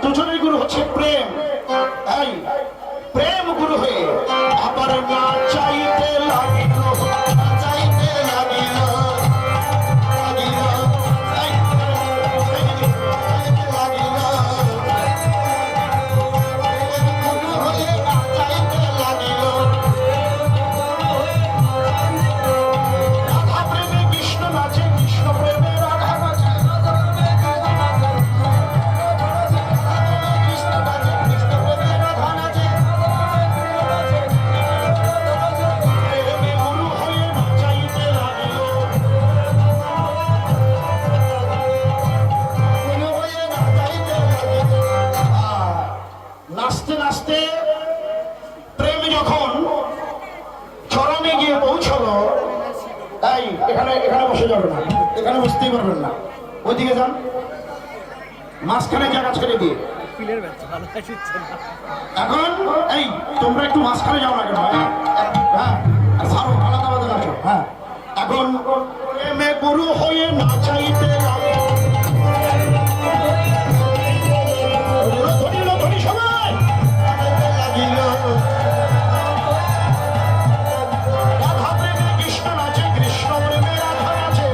দুজনের গুরু হচ্ছে প্রেম। এই প্রেম গুরু হয়ে আবার না চাইতে লাগিল, না চাইতে লাগিল, লাগিল, গুরু হয়ে না চাইতে লাগিল। রাধা প্রেমে কৃষ্ণ নাচে, কৃষ্ণ প্রেমে রাধা নাচে। নাচতে নাচতে প্রেম যখন চরমে গিয়ে পৌঁছলো, তাই এখানে এখানে বসে যাবেন না, এখানে বসতেই পারবেন না, ওইদিকে যান, মাঝখানে জায়গা ছেড়ে দিয়ে। এখন এই তোমরা একটু মাঝখানে যাও না কেন? হ্যাঁ, সারো আলাদা আলাদা নাচো। হ্যাঁ, এখন প্রেমে গুরু হয়ে না চাইতে লাগে। রাধা প্রেমে কৃষ্ণ নাচে, কৃষ্ণ প্রেমে রাধা নাচে।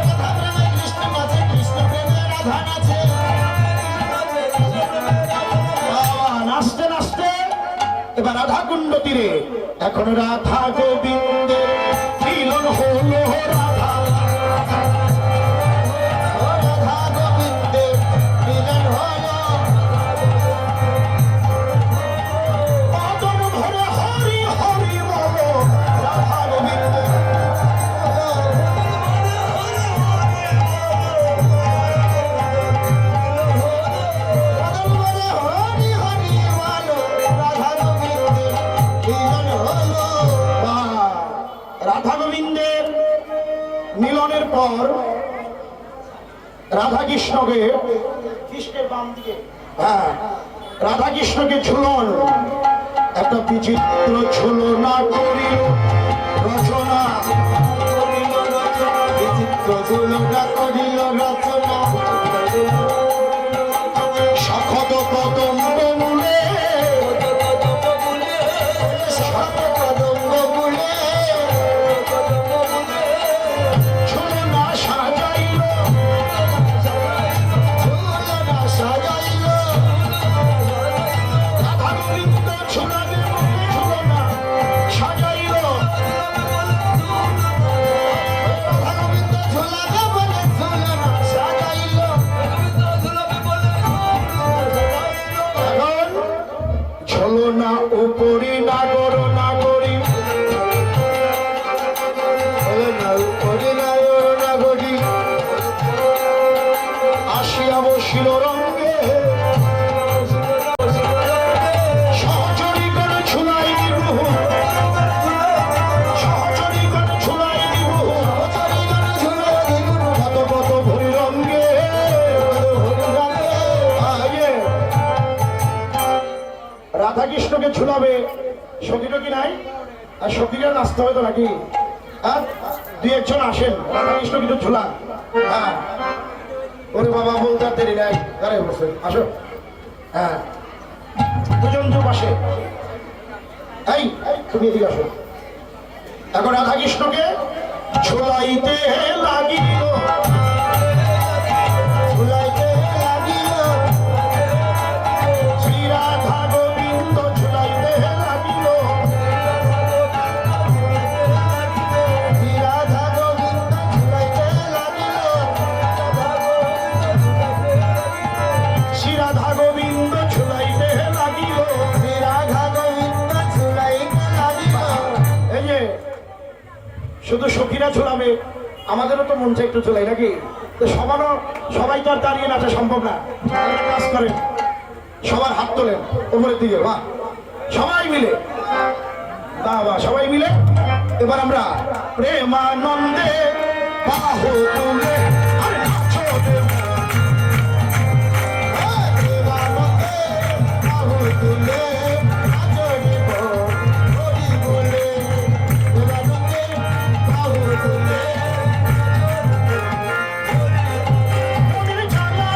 রাধা প্রেমে কৃষ্ণ নাচে, কৃষ্ণ প্রেমে রাধা নাচে। নাচতে নাচতে এবার রাধা কুণ্ড তীরে এখন রাধা গোবিন্দের মিলন হলো। রাধা রাধা গোবিন্দের মিলন হলো। বাদন ভরে হরি হরি বলো, রাধা গোবিন্দের বাদন ভরে হরি হরি বলো, রাধা গোবিন্দের মিলন হলো। রাধা গোবিন্দের মিলনের পর রাধা কৃষ্ণকে, কৃষ্ণের বাম দিকে, হ্যাঁ, রাধা কৃষ্ণকে ঝুলন, একটা বিচিত্র ঝুলনা করিল রচনা, বিচিত্র ঝুলনা করিল রচনা। সখত কদম্ব মূলে, সখত কদম্ব মূলে ঝুলনা সাজাইল, ঝুলনা সাজাইল। রাধা গোবিন্দ ঝুলনে ঝুলনা সাজাইল। রাধা গোবিন্দ ঝুলনে বলে ঝুলনা সাজাইল। এখন ঝুলনা উপরি নাগর নাগরী, ঝুলনা উপরি নাগর নাগরী আসিয়া বসিল রঙ্গে। সহচরী করে ঝুলাই দিব, সহচরী করে ঝুলাই দিব, কত কত ভরি রঙ্গে, রাধা কৃষ্ণকে ঝুলাবে, সখীরও কি নাই? আর সখীরা নাচতে হবে তো নাকি? হ্যাঁ, দুই একজন আসেন, রাধা কৃষ্ণ কিন্তু ঝুলান। হ্যাঁ, ওরে বাবা বলতে আর দেরি নাই, দাঁড়ায় বসে আসো। হ্যাঁ, দুজন যুগ আসে। এই তুমি এদিকে আসো। এখন রাধা কৃষ্ণকে ঝুলাইতে লাগিল, ঝুলাইতে লাগিল। শ্রী রাধা গোবিন্দ ঝুলাইতে লাগিল, শ্রী রাধা গোবিন্দ ঝুলাইতে লাগিল। শ্রী রাধা গোবিন্দ ঝুলাইতে লাগিল, শ্রী রাধা গোবিন্দ ঝুলাইতে লাগিল। এই যে শুধু সখীরা ঝুলাবে, আমাদেরও তো মন চাই একটু ঝুলাই নাকি? তো সবাই তো আর দাঁড়িয়ে নাচা সম্ভব না। একটা কাজ করেন, সবার হাত তোলেন উপরের দিকে, বাহ, সবাই মিলে, বাবা সবাই মিলে এবার আমরা প্রেমানন্দে বাহু তুলে আরে নাচো দেব। প্রেমানন্দে বাহু তুলে নাচো দেব, হরি বলে। প্রেমানন্দে বাহু তুলে মনের জ্বালা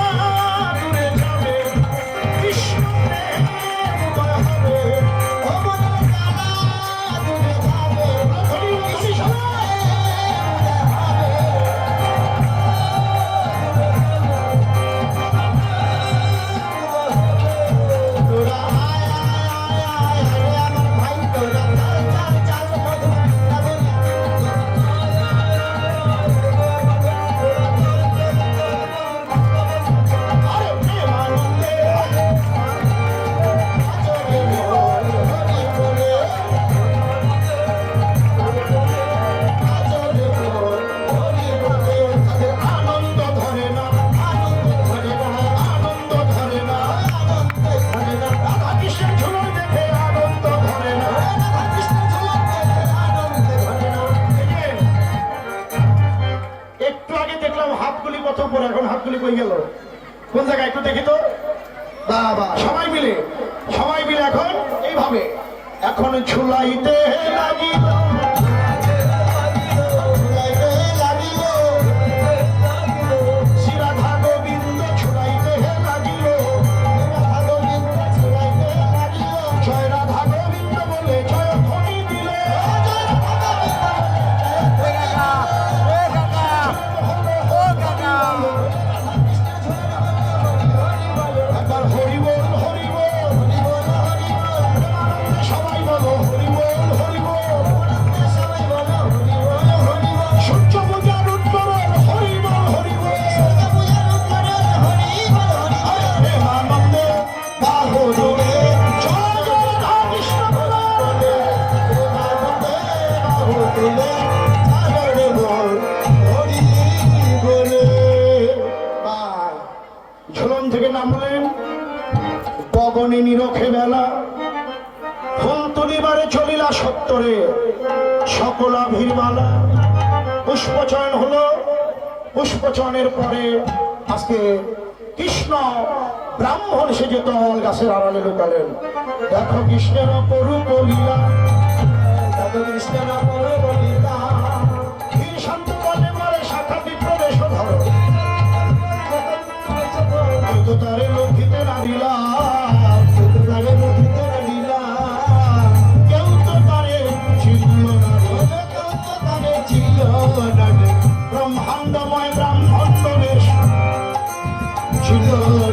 উপর, এখন হাতগুলি কই গেল? কোন জায়গায় একটু দেখি তো। বাবা, সবাই মিলে এখন এইভাবে, এখন ঝুলাইতে লাগিল, শ্রীরাধা গোবিন্দ ঝুলাইতে লাগিল, জয় রাধা গোবিন্দ বলে জয় ধ্বনি দিলে, একবার হরি বল হরি বল, সবাই বলো হরি বল হরি বল, সূর্য পূজার উত্তরণ হরি বল হরি বল, প্রেমানন্দে বাহুরে জয় জয় রাধা কৃষ্ণ বলে, ঝুলন থেকে নামলেন, গগনে নিরখে বেলা, ফুল তুলিবারে চলিলা সত্তরে, সকলা ভিড়মালা, পুষ্পচয়ন হলো। পুষ্পচয়নের পরে আজকে কৃষ্ণ ব্রাহ্মণ সেজে তল গাছের আড়ালে লুকালেন। দেখো কৃষ্ণের অপরূপ লীলা, দেখো কৃষ্ণের অপরূপ লীলা, ধীর শান্ত বলে মারে শাখা বিপ্রবেশ ধরো, তো তারে লক্ষিতে না দিলা, তারে লক্ষিতে না দিলা, কেউ তো তারে ছিল না, কেউ তো তারে ছিল না, ব্রহ্মাণ্ডময় ব্রাহ্মণ্ড বেশ ছিল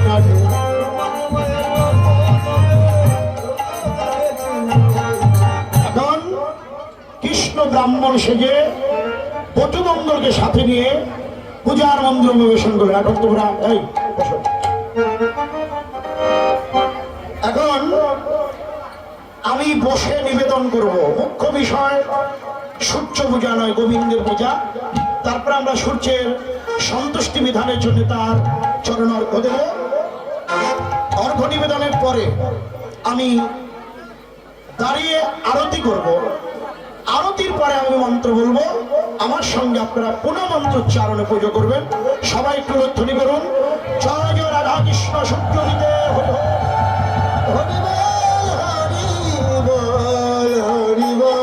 না। এখন কৃষ্ণ ব্রাহ্মণ সেজে পটুমঙ্গলকে সাথে নিয়ে পূজার মন্দির অন্বেষণ করে। এখন তোমরা এই বসো। এখন আমি বসে নিবেদন করব, মুখ্য বিষয় সূর্য পূজা নয়, গোবিন্দের পূজা। তারপর আমরা সূর্যের সন্তুষ্টি বিধানের জন্য তার চরণ অর্ঘ্য দেব। অর্ঘ্য নিবেদনের পরে আমি দাঁড়িয়ে আরতি করব। আরতির পরে আমি মন্ত্র বলবো, আমার সঙ্গে আপনারা পুনঃ মন্ত্রোচ্চারণে পুজো করবেন। সবাই একটু ধ্বনি করুন, জয় জয় রাধা কৃষ্ণ সূর্য দিতে হরি হরি বল হরি বল।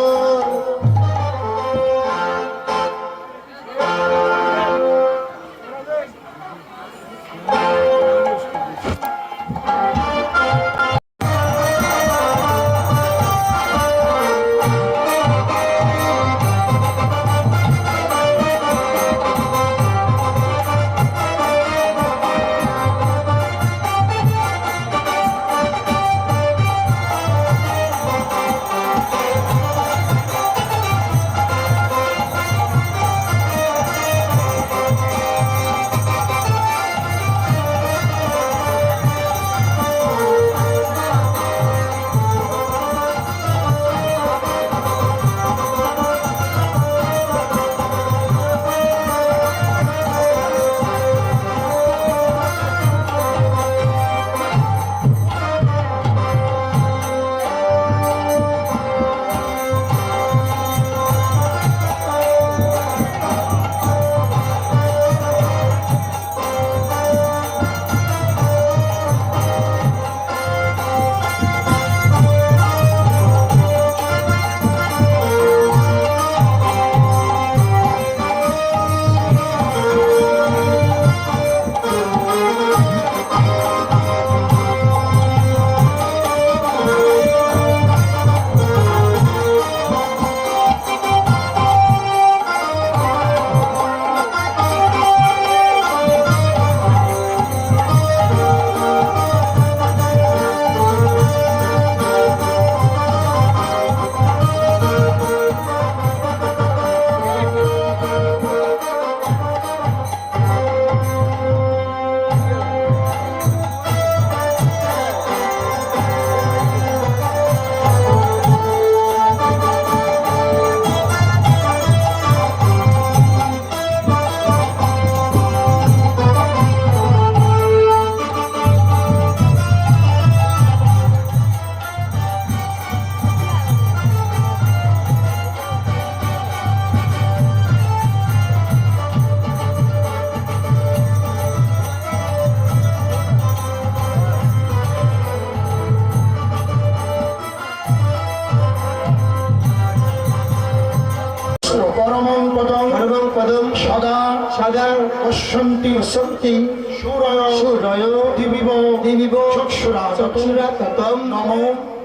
সদা পশ্যন্তি সন্তি সুরয় সুরয় দিবিব দিবিব চক্ষুরা চক্ষুরা ততম নমো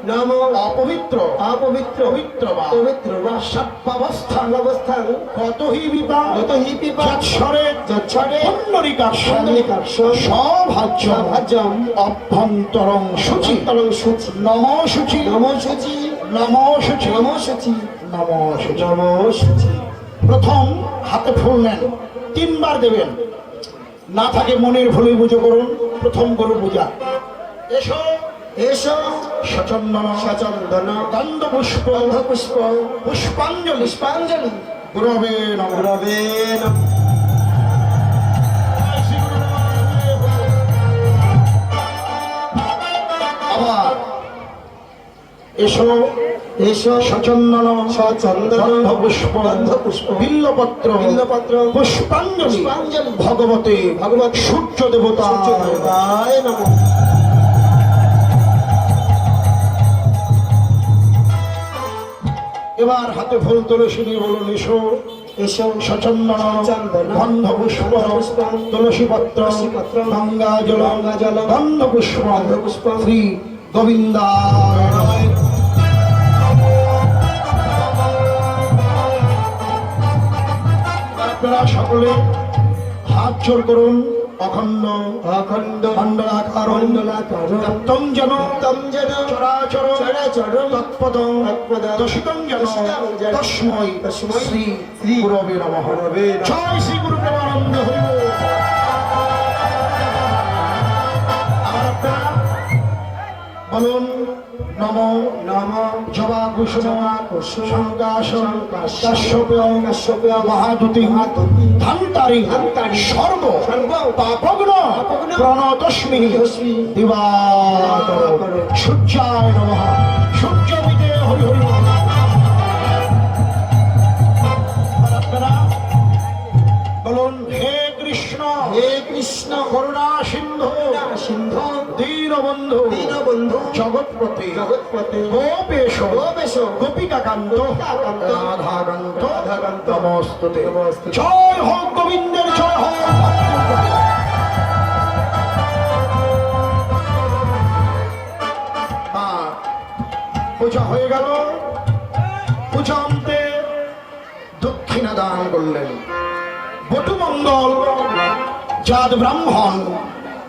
নমো অপবিত্র অপবিত্র পবিত্র বা পবিত্র বা সর্বাবস্থান অবস্থান কতহি বিপা কতহি বিপা যৎসরে যৎসরে পুণ্ডরিকাক্ষ সভাজ্য ভাজ্যম অভ্যন্তরং শুচি তরং শুচি নমো শুচি নমো শুচি নমো শুচি নমো শুচি নমো শুচি নমো শুচি। প্রথম হাতে ফুল নেন, তিনবার দেবেন, না থাকে মনের ভুলে পুজো করুন। প্রথম গরু পূজা। এসো এসো সচন্দন সচন্দন গন্ধ পুষ্প পুষ্প পুষ্পাঞ্জলি পুষ্পাঞ্জলি গুরবে নমঃ গুরবে নমঃ। আবার এসো এসো সচন্দন সচন্দন গন্ধ পুষ্প বিল্লপত্র পুষ্পাঞ্জলি ভগবতে ভগবত সূর্য দেবতায় নমঃ। এবার হাতে ফুল তুলসী নিয়ে বলুন এসো এসো সচন্দন গন্ধ পুষ্প তুলসী পত্র গঙ্গা জল গন্ধ পুষ্প শ্রী গোবিন্দায় নমঃ। আপনারা সকলে হাত জোর করুন। অখণ্ড অখণ্ড মণ্ডলাকার তম যেন চরাচর চরাচর তৎপদং দশিতং যেন তস্মৈ শ্রী গুরবে নমঃ। জয় শ্রী গুরু প্রেমানন্দ হরি বল। আর আপনারা বলুন নম নম জবা কুসুম শঙ্কাশং কাশ্যপেয় মহাদুতি ধান্তারি সর্ব পাপগ্ন প্রণতস্মি দিবাকর সূর্যায় নমঃ। সূর্যমিতে হরি হরি বল। আপনারা বলুন হে কৃষ্ণ করুণা সিন্ধু সিন্ধু দীনবন্ধু দীনবন্ধু জগৎপতি জগৎপতি গোপেশ গোপেশ গোপিকাকান্ত রাধাকান্ত রাধাকান্ত নমস্তুতে। জয় হোক গোবিন্দের জয় হোক। পূজা হয়ে গেল। পূজা অন্তে দক্ষিণা দান করলেন। বটুমঙ্গল জাত ব্রাহ্মণ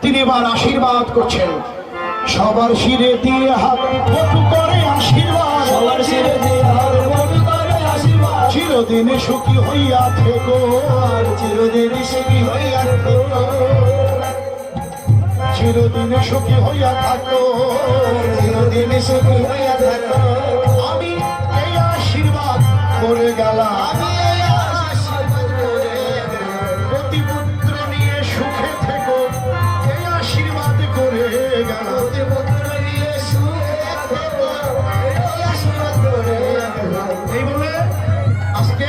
তিনি এবার আশীর্বাদ করছেন। সবার শিরে দিয়ে হাত বটু করে আশীর্বাদ, সবার শিরে দিয়ে হাত বটু করে আশীর্বাদ। চিরদিন সুখী হইয়া থেকো, আর চিরদিন সুখী হইয়া থেকো, চিরদিন সুখী হইয়া থাকো, চিরদিন সুখী হইয়া থাকো। আমি এই আশীর্বাদ করে গেলাম। প্রতিপুত্র নিয়ে সুখে থেকো, এই আশীর্বাদ করে গেলাম। এই বলে আজকে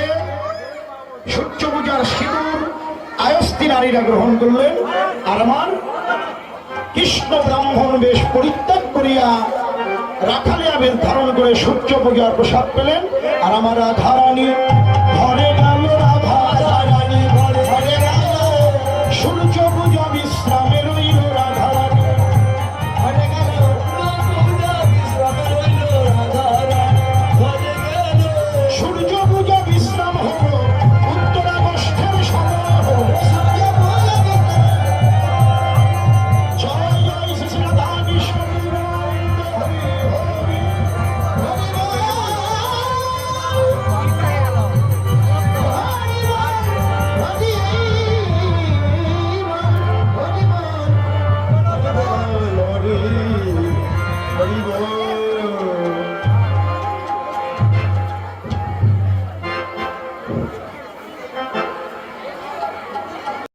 সূর্য পূজার সিঁদুর আয়স্তি নারীরা গ্রহণ করলেন। আর আমার কৃষ্ণ ব্রাহ্মণ বেশ পরিত্যাগ করিয়া রাখালিয়া বেশ ধারণ করে সূর্য পূজার প্রসাদ পেলেন। আর আমার রাধারানী ঘরে গেল, রাধারানী ঘরে ঘরে গেল, সূর্য পূজা বিশ্রামে রইল। রাধারানী ঘরে গেল, সূর্য পূজা বিশ্রাম হলো, উত্তরাগষ্ঠের সময় হলো। জয় জয় শ্রী রাধা কৃষ্ণ হরি হরি হরি বল।